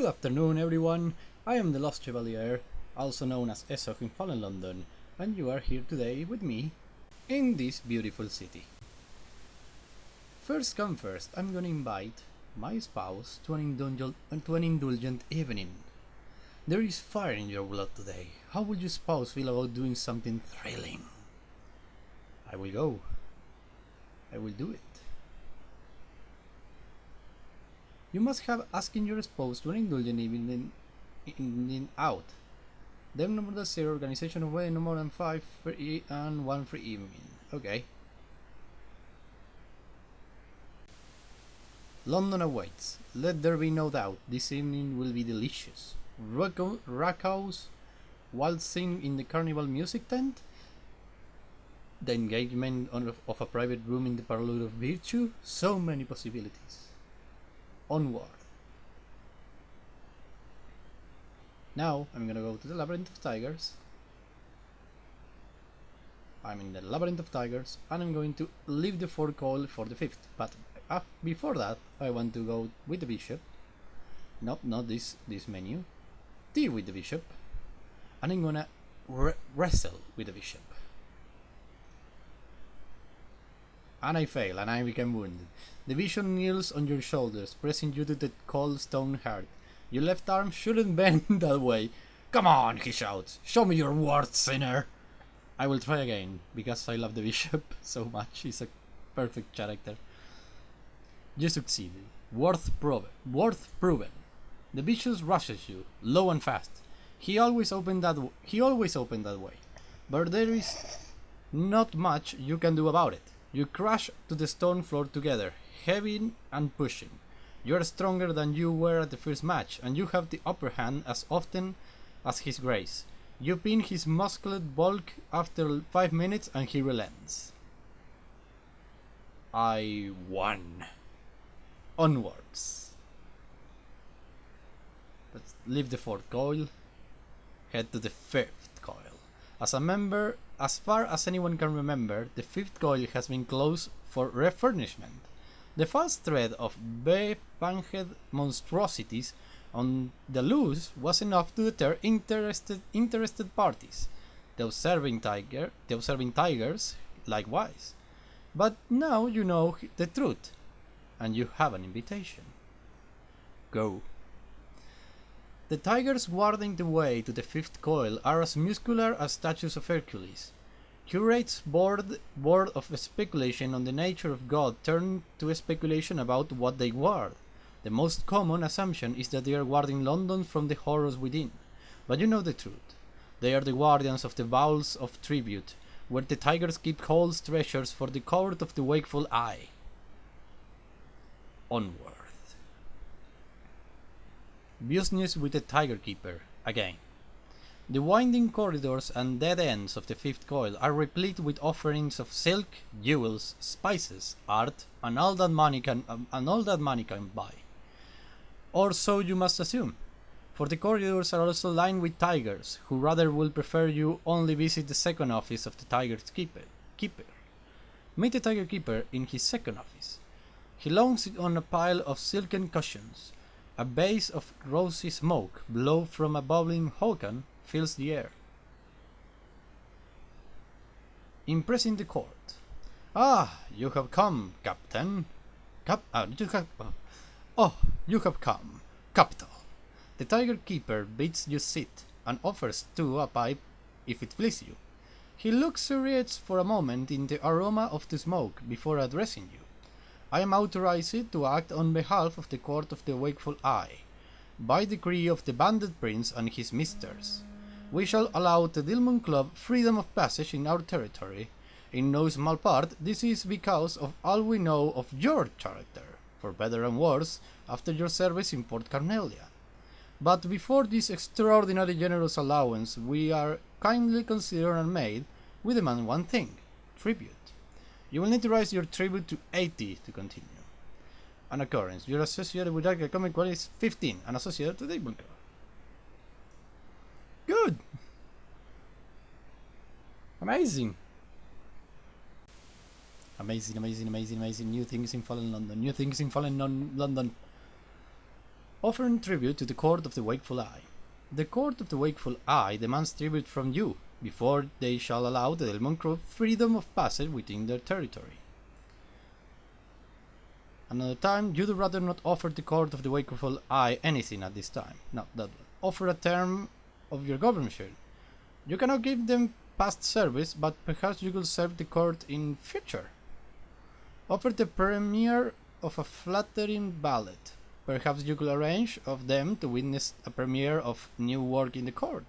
Good afternoon, everyone. I am the Lost Chevalier, also known as Esok in Fallen London, and you are here today with me in this beautiful city. First come first, I'm gonna invite my spouse to an indulgent evening. There is fire in your blood today. How would your spouse feel about doing something thrilling? I will go. I will do it. You must have asking your spouse to an indulgent evening out. Them number the zero organization of way no more than 5 free and 1 free evening. Okay. London awaits. Let there be no doubt. This evening will be delicious. Rackhouse, waltzing in the carnival music tent, the engagement of a private room in the parlor of virtue. So many possibilities. Onward. Now I'm gonna go to the Labyrinth of Tigers. I'm in the Labyrinth of Tigers and I'm going to leave the 4th coil for the 5th, but before that I want to go with the bishop. Nope, not this menu. D with the bishop, and I'm gonna wrestle with the bishop. And I fail, and I become wounded. The vision kneels on your shoulders, pressing you to the cold stone heart. Your left arm shouldn't bend that way. Come on, he shouts. Show me your worth, sinner. I will try again, because I love the bishop so much. He's a perfect character. You succeeded. Worth proven. The bishop rushes you, low and fast. He always opened that way. But there is not much you can do about it. You crash to the stone floor together, heavy and pushing. You are stronger than you were at the first match, and you have the upper hand as often as his grace. You pin his muscled bulk after 5 minutes, and he relents. I won. Onwards. Let's leave the 4th coil. Head to the 5th coil. As far as anyone can remember, the 5th coil has been closed for refurnishment. The false threat of befanged monstrosities on the loose was enough to deter interested parties. The observing tigers, likewise. But now you know the truth, and you have an invitation. Go. The tigers guarding the way to the 5th coil are as muscular as statues of Hercules. Curates bored of speculation on the nature of God turn to a speculation about what they guard. The most common assumption is that they are guarding London from the horrors within. But you know the truth. They are the guardians of the bowls of tribute, where the tigers keep Cole's treasures for the court of the wakeful eye. Onward. Business with the Tiger Keeper, again. The winding corridors and dead ends of the 5th coil are replete with offerings of silk, jewels, spices, art, and all that money can buy. Or so you must assume, for the corridors are also lined with tigers, who rather will prefer you only visit the 2nd office of the Tiger Keeper. Meet the Tiger Keeper in his 2nd office. He lounges on a pile of silken cushions. A base of rosy smoke, blown from a bubbling hogan, fills the air, impressing the court. Ah, you have come, Captain. You have come, Capital. The Tiger Keeper bids you sit, and offers too a pipe, if it please you. He luxuriates for a moment in the aroma of the smoke before addressing you. I am authorized to act on behalf of the Court of the Wakeful Eye, by decree of the Banded Prince and his misters. We shall allow the Dilmon Club freedom of passage in our territory. In no small part, this is because of all we know of your character, for better and worse, after your service in Port Carnelia. But before this extraordinary generous allowance we are kindly considered and made, we demand one thing: tribute. You will need to raise your tribute to 80 to continue. An occurrence. You're associated with Dark Comic Quality is 15, and associated to Demon Club. Good! Amazing! Amazing. New things in Fallen London. Offering tribute to the Court of the Wakeful Eye. The Court of the Wakeful Eye demands tribute from you, before they shall allow the Delmon Crew freedom of passage within their territory. Another time, you'd rather not offer the Court of the Wakeful Eye anything at this time. No, that one. Offer a term of your governorship. You cannot give them past service, but perhaps you could serve the court in future. Offer the premiere of a flattering ballad. Perhaps you could arrange of them to witness a premiere of new work in the court.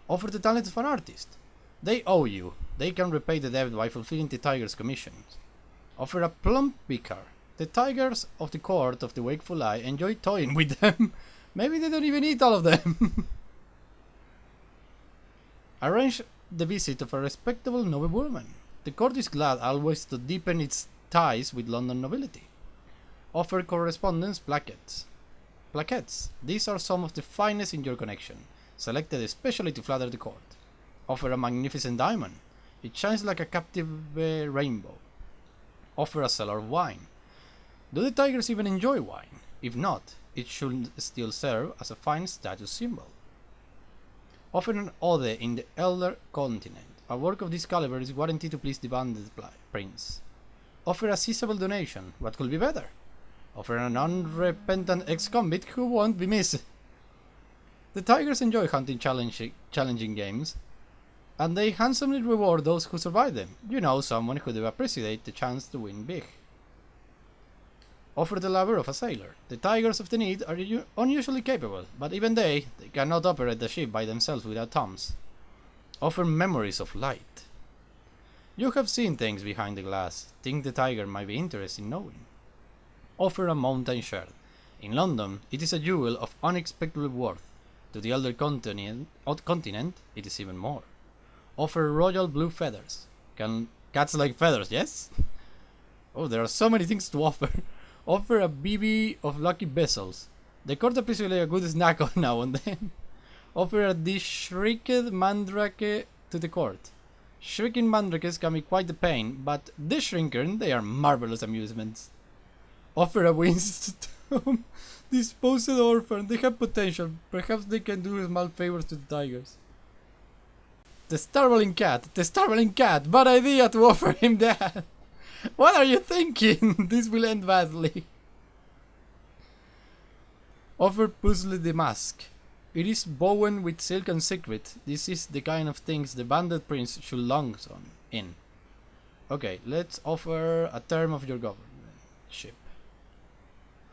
Offer the talents of an artist. They owe you. They can repay the debt by fulfilling the tiger's commissions. Offer a plump vicar. The tigers of the court of the Wakeful Eye enjoy toying with them. Maybe they don't even eat all of them. Arrange the visit of a respectable noblewoman. The court is glad always to deepen its ties with London nobility. Offer correspondence plaquettes. Plaquettes. These are some of the finest in your connection, selected especially to flatter the court. Offer a magnificent diamond. It shines like a captive rainbow. Offer a cellar of wine. Do the tigers even enjoy wine? If not, it should still serve as a fine status symbol. Offer an ode in the Elder Continent. A work of this caliber is guaranteed to please the bandit prince. Offer a seizable donation. What could be better? Offer an unrepentant ex-convict who won't be missed. The tigers enjoy hunting challenging games, and they handsomely reward those who survive them. You know, someone who would appreciate the chance to win big. Offer the labor of a sailor. The tigers of the need are unusually capable, but even they cannot operate the ship by themselves without thumbs. Offer memories of light. You have seen things behind the glass. Think the tiger might be interested in knowing. Offer a mountain shard. In London, it is a jewel of unexpected worth. To the elder continent, it is even more. Offer royal blue feathers. Can cats like feathers, yes? Oh, there are so many things to offer. Offer a BB of lucky vessels. The court appreciates a good snack on now and then. Offer a dish-shrieked mandrake to the court. Shrieking mandrakes can be quite the pain, but dish-shrinkers, they are marvelous amusements. Offer a windstorm. Disposed orphan. They have potential. Perhaps they can do small favors to the tigers. The starveling cat. The starveling cat. Bad idea to offer him that. What are you thinking? This will end badly. Offer Puzzle the Mask. It is bowen with silk and secret. This is the kind of things the bandit prince should long in. Okay, let's offer a term of your governorship.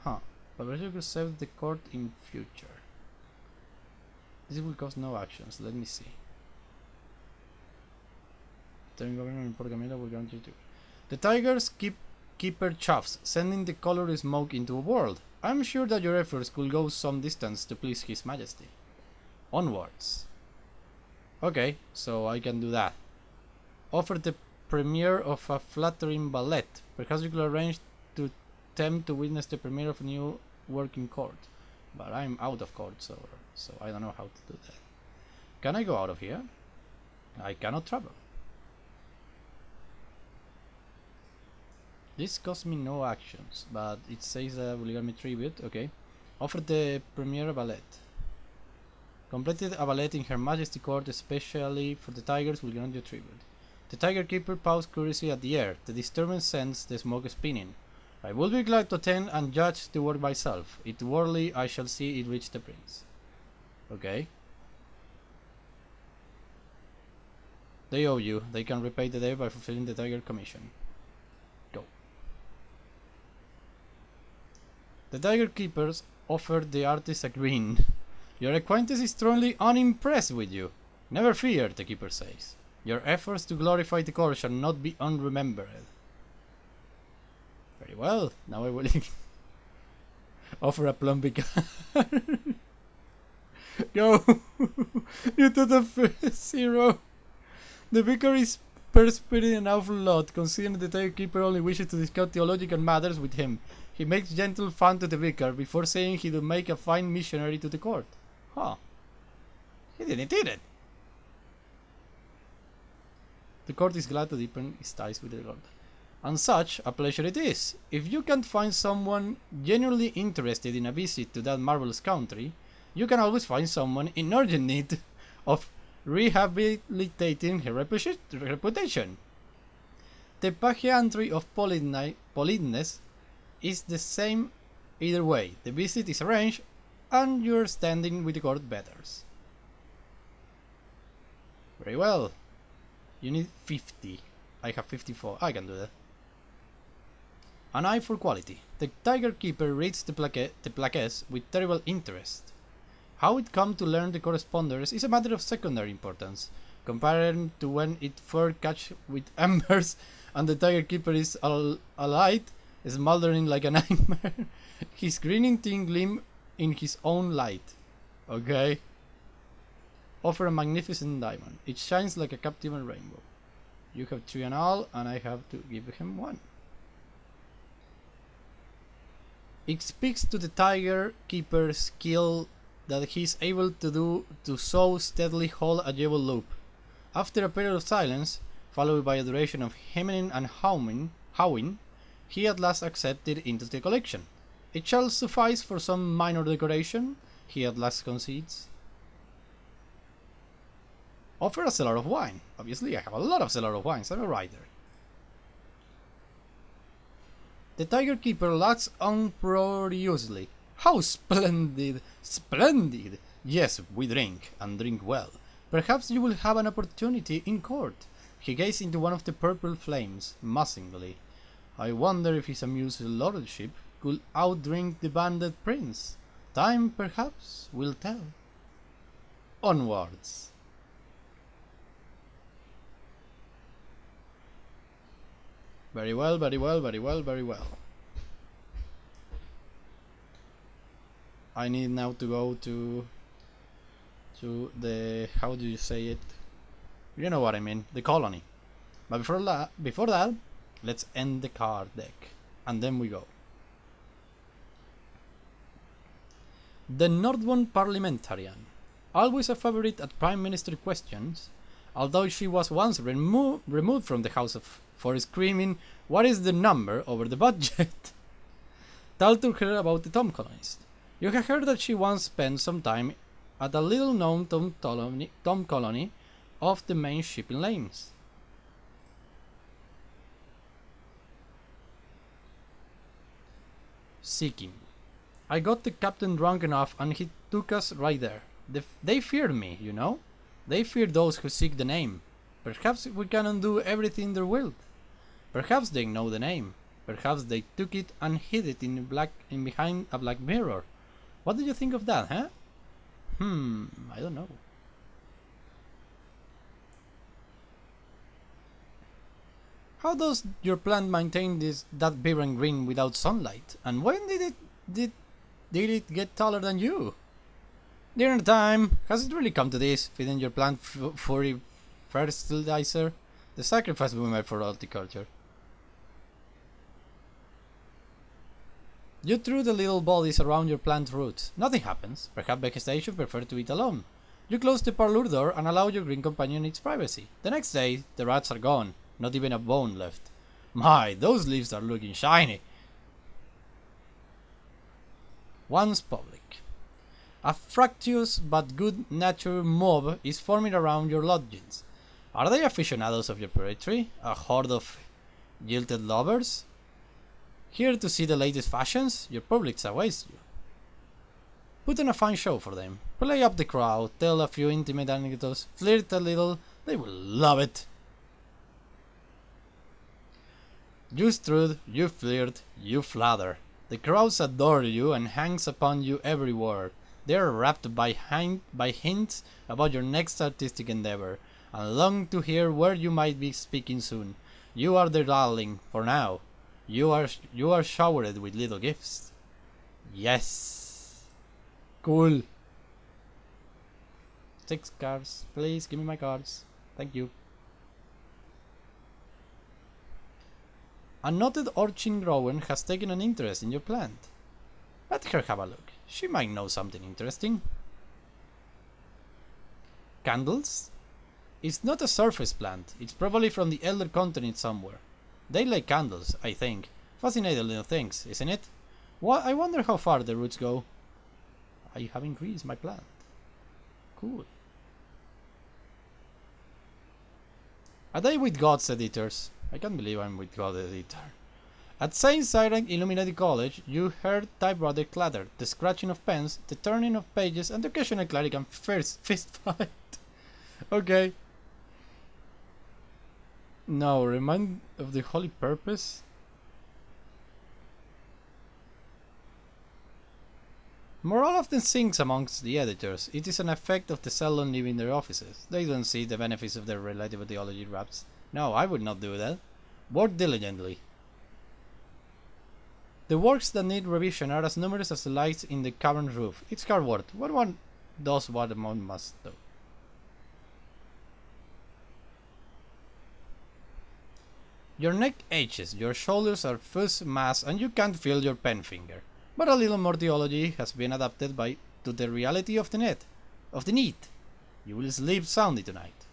Huh. But you could save the court in future. This will cost no actions. Let me see. Term governor in Port Camila will grant you to. The tigers keeper chuffs, sending the colored smoke into a world. I'm sure that your efforts could go some distance to please His Majesty. Onwards. Okay, so I can do that. Offer the premiere of a flattering ballet. Perhaps you could arrange to attempt to witness the premiere of a new work in court. But I'm out of court, so I don't know how to do that. Can I go out of here? I cannot travel. This costs me no actions, but it says that will grant me tribute. Okay. Offer the premiere ballet. Completed a ballet in Her Majesty Court, especially for the tigers, will grant you tribute. The tiger keeper paws curiously at the air. The disturbance sends the smoke spinning. I will be glad to attend and judge the work myself. It worthy I shall see it reach the prince. Okay. They owe you. They can repay the debt by fulfilling the tiger commission. The tiger keepers offered the artist a grin. Your acquaintance is strongly unimpressed with you. Never fear, the keeper says. Your efforts to glorify the court shall not be unremembered. Very well, now I will offer a plumbic Go! You to the first zero. The vicar is perspiring an awful lot, considering the tiger keeper only wishes to discuss theological matters with him. He makes gentle fun to the vicar before saying he would make a fine missionary to the court. Huh. He didn't eat it. The court is glad to deepen its ties with the Lord. And such a pleasure it is. If you can't find someone genuinely interested in a visit to that marvelous country, you can always find someone in urgent need of rehabilitating her reputation. The pageantry of politeness is the same either way. The visit is arranged and you're standing with the court betters. Very well. You need 50. I have 54. I can do that. An eye for quality. The Tiger Keeper reads the plaques with terrible interest. How it come to learn the correspondence is a matter of secondary importance, compared to when it first catch with embers and the Tiger Keeper is alight, smoldering like a nightmare. His grinning teeth gleam in his own light. Okay. Offer a magnificent diamond. It shines like a captive rainbow. You have 3 and all, and I have to give him 1. It speaks to the Tiger Keeper's skill that he is able to so steadily hold a jewel loop. After a period of silence, followed by a duration of hemming and howling, he at last accepted into the collection. It shall suffice for some minor decoration, he at last concedes. Offer a cellar of wine. Obviously, I have a lot of cellar of wines. I'm a writer. The Tiger Keeper laughs uproariously. How splendid! Splendid! Yes, we drink, and drink well. Perhaps you will have an opportunity in court. He gazed into one of the purple flames, musingly. I wonder if his amused lordship could outdrink the banded prince. Time, perhaps, will tell. Onwards. Very well, very well, very well, very well. I need now to go to the, how do you say it? You know what I mean, the colony. But before that, let's end the card deck, and then we go. The Northbound Parliamentarian, always a favorite at Prime Minister questions, although she was once removed from the House for screaming, "What is the number?" over the budget. Tell to her about the Tom colonist. You have heard that she once spent some time at a little-known Tom colony off the main shipping lanes. Seeking. I got the captain drunk enough and he took us right there. They fear me, you know? They fear those who seek the name. Perhaps we can undo everything their will. Perhaps they know the name. Perhaps they took it and hid it in behind a black mirror. What do you think of that, huh? I don't know. How does your plant maintain that vibrant green without sunlight? And when did it get taller than you? Dinner time! Has it really come to this, feeding your plant furry fertilizer? The sacrifice we made for horticulture. You threw the little bodies around your plant roots. Nothing happens. Perhaps vegetation prefers to eat alone. You close the parlor door and allow your green companion its privacy. The next day, the rats are gone. Not even a bone left. My, those leaves are looking shiny. Once public. A fractious but good-natured mob is forming around your lodgings. Are they aficionados of your poetry? A horde of jilted lovers? Here to see the latest fashions? Your public awaits you. Put on a fine show for them. Play up the crowd, tell a few intimate anecdotes, flirt a little. They will love it. You strut, you flirt, you flatter. The crowds adore you and hangs upon you every word. They are rapt by hints about your next artistic endeavor, and long to hear where you might be speaking soon. You are their darling, for now. You are showered with little gifts. Yes. Cool. 6 cards. Please give me my cards. Thank you. A noted orchid grower has taken an interest in your plant. Let her have a look. She might know something interesting. Candles? It's not a surface plant. It's probably from the elder continent somewhere. They like candles, I think. Fascinating little things, isn't it? What? I wonder how far the roots go. I have increased my plant. Cool. A day with God's editors. I can't believe I'm with God editor. At Saint Siren Illuminati College, you heard typewriter clatter, the scratching of pens, the turning of pages, and the occasional cleric and fist fight. Okay. No, remind of the holy purpose? Morale often sinks amongst the editors. It is an effect of the seldom leaving their offices. They don't see the benefits of their relative theology raps. No, I would not do that. Work diligently. The works that need revision are as numerous as the lights in the cavern roof. It's hard work. What one does what a one must do. Your neck aches, your shoulders are fuzz mass, and you can't feel your pen finger. But a little more theology has been adapted to the reality of the need. You will sleep soundly tonight.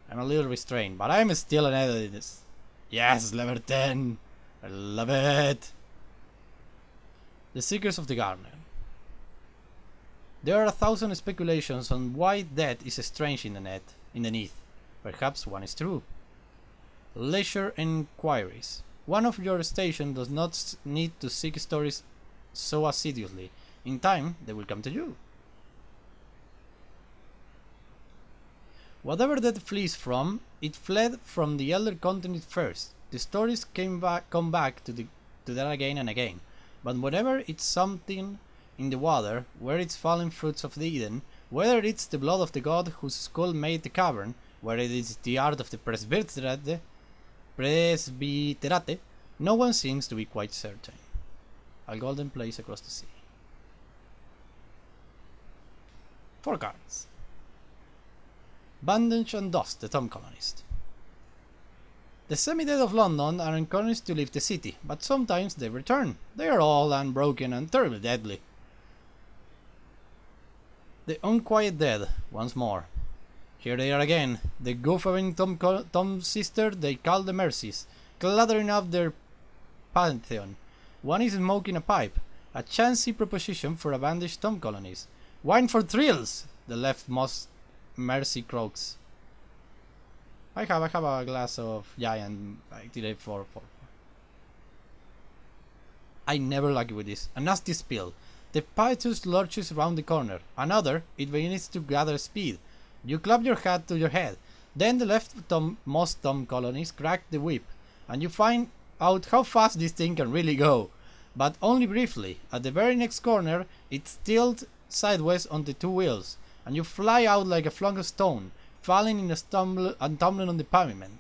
I'm a little restrained, but I'm still an editor. Yes, level 10. I love it. The Seekers of the Garden. There are 1,000 speculations on why death is strange in the Neath. Perhaps one is true. Leisure Enquiries. One of your station does not need to seek stories so assiduously. In time, they will come to you. Whatever that flees from, it fled from the elder continent first. The stories come back to that again and again. But whenever it's something in the water, where it's fallen fruits of the Eden, whether it's the blood of the god whose skull made the cavern, whether it is the art of the presbyterate, no one seems to be quite certain. A golden place across the sea. 4 cards. Bandage and Dust, the Tomb Colonist. The semi-dead of London are encouraged to leave the city, but sometimes they return. They are old and broken and terribly deadly. The Unquiet Dead, once more. Here they are again, the goofing Tom's sister they call the Mercies, clattering up their pantheon. One is smoking a pipe, a chancy proposition for a bandaged Tom colonist. Wine for thrills, the leftmost Mercy croaks. I have a glass of giant activate 4. I never lucky with this. A nasty spill. The Pietus lurches round the corner. Another, it begins to gather speed. You clap your hat to your head. Then the leftmost Tom colonist crack the whip, and you find out how fast this thing can really go. But only briefly. At the very next corner, it's tilted sideways on the 2 wheels, and you fly out like a flung stone, falling in a stumble and tumbling on the pavement.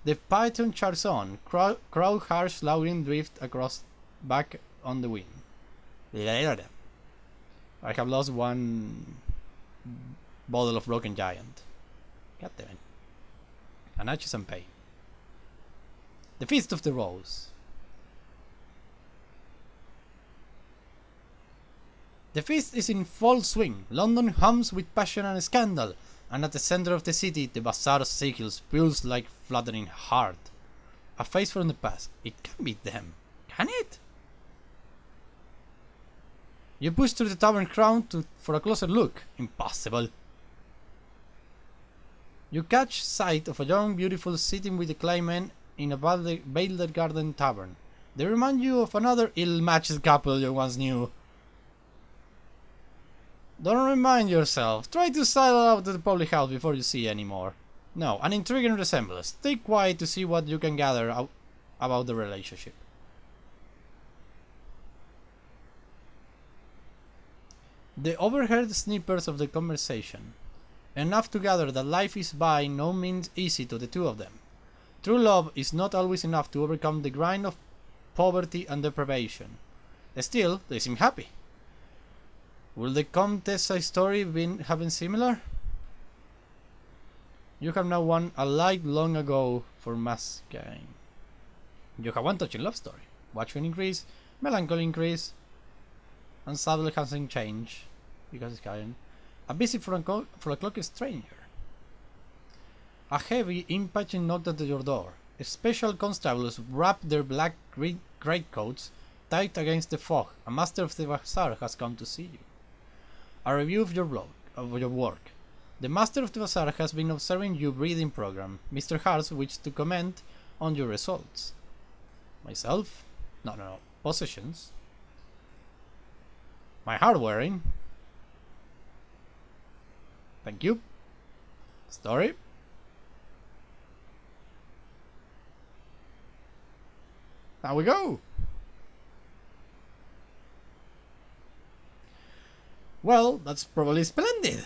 The Python charges on, crow harsh louding drift across back on the wind. I have lost 1 bottle of Broken Giant. God damn it. And Natchez and Pain. The Feast of the Rose. The feast is in full swing. London hums with passion and scandal, and at the center of the city the bazaar circles pulse like fluttering heart. A face from the past. It can be them. Can it? You push through the tavern crowd for a closer look. Impossible. You catch sight of a young beautiful sitting with a clayman in a Bailed Garden tavern. They remind you of another ill-matched couple you once knew. Don't remind yourself. Try to sidle out to the public house before you see any more. No, an intriguing resemblance. Stay quiet to see what you can gather out about the relationship. The overheard snippets of the conversation. Enough to gather that life is by no means easy to the two of them. True love is not always enough to overcome the grind of poverty and deprivation. Still, they seem happy. Will the Comtesse story have been similar? You have now won a light long ago for Masquerade. You have one touching love story. Watchful increase, melancholy increase, and sadly hasn't changed because it's Karen. A visit for a clock stranger. A heavy, impatient knock at your door. special constables wrap their black greatcoats tight against the fog. A master of the bazaar has come to see you. A review of your work. The master of the bazaar has been observing your breeding program. Mr. Hart wishes to comment on your results. Myself? No. Possessions. My hard-wearing. Thank you. Story. Now we go. Well, that's probably splendid.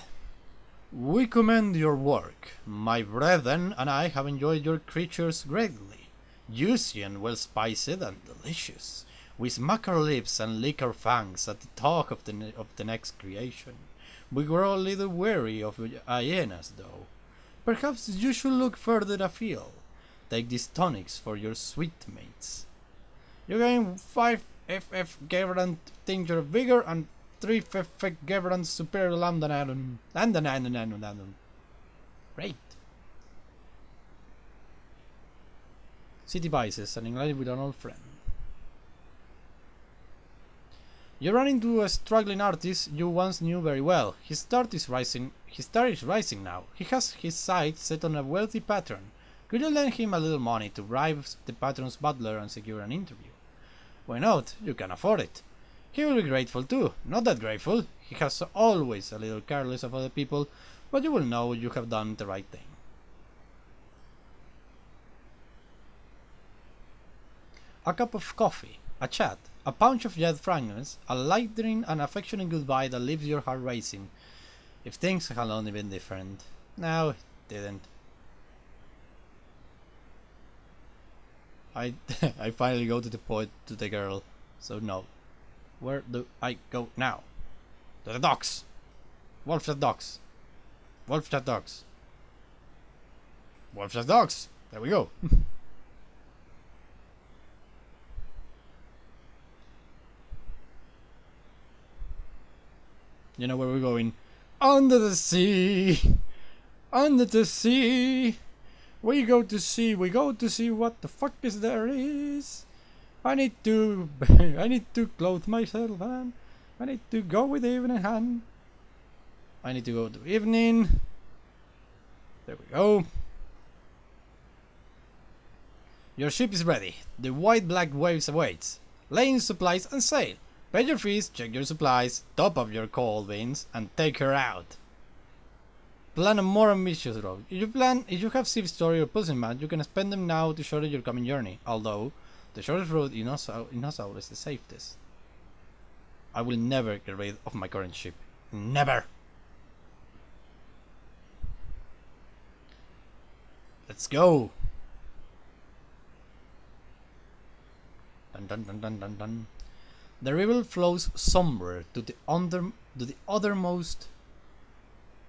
We commend your work. My brethren and I have enjoyed your creatures greatly. Juicy and well spiced and delicious, with macaron lips and liquor fangs at the talk of the next creation. We grow a little weary of hyenas, though. Perhaps you should look further afield. Take these tonics for your sweet mates. You gain 5 FF Gavrant Tincture of Vigor and 3 FF Gavrant Superior Lambda. Great. City Vices, and in line with an old friend. You run into a struggling artist you once knew very well. His star is rising now. He has his sights set on a wealthy patron. Could you lend him a little money to bribe the patron's butler and secure an interview? Why not? You can afford it. He will be grateful too. Not that grateful. He has always a little careless of other people, but you will know you have done the right thing. A cup of coffee, a chat, a punch of jet fragrance, a lightning and affectionate goodbye that leaves your heart racing. If things had only been different. No, it didn't. I finally go to the point to the girl. So no. Where do I go now? To the docks! Wolf's docks! Wolf's docks! Wolf's docks! There we go! You know where we're going? Under the sea! Under the sea! We go to see what the fuck is there is. I need to clothe myself and I need to go with evening hand. I need to go to evening. There we go. Your ship is ready. The white-black waves awaits. Lay in supplies and sail. Pay your fees, check your supplies, top up your coal bins, and take her out. Plan a more ambitious road. If you have Civ Story or Puzzle Map, you can spend them now to shorten your coming journey, although the shortest road is not always the safest. I will never get rid of my current ship. Never! Let's go! Dun dun dun dun dun dun. The river flows somber to the othermost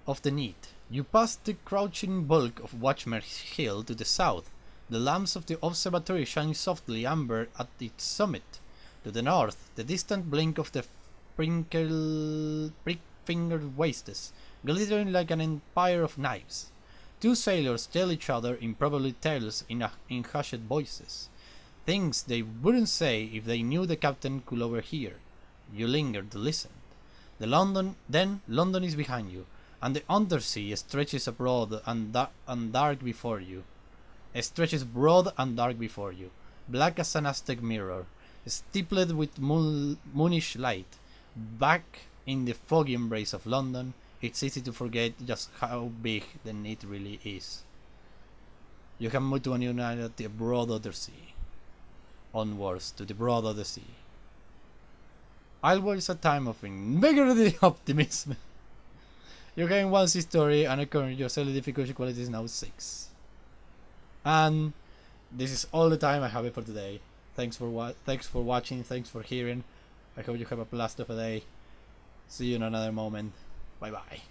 of the Neat. You pass the crouching bulk of Watchmere Hill to the south. The lamps of the observatory shine softly amber at its summit. To the north, the distant blink of the prick-fingered wastes, glittering like an empire of knives. Two sailors tell each other improbable tales in hushed voices. Things they wouldn't say if they knew the captain could overhear. You linger to listen. London is behind you, and the undersea stretches broad and dark before you. Black as an Aztec mirror, stippled with moonish light. Back in the foggy embrace of London, it's easy to forget just how big the Neat really is. You can move to a new night at the broad other sea. Onwards to the broad other sea. Always a time of invigorated optimism. You gain 1 story and your daily difficulty quality is now 6. And this is all the time I have for today. Thanks for watching, thanks for hearing. I hope you have a blast of a day. See you in another moment. Bye bye.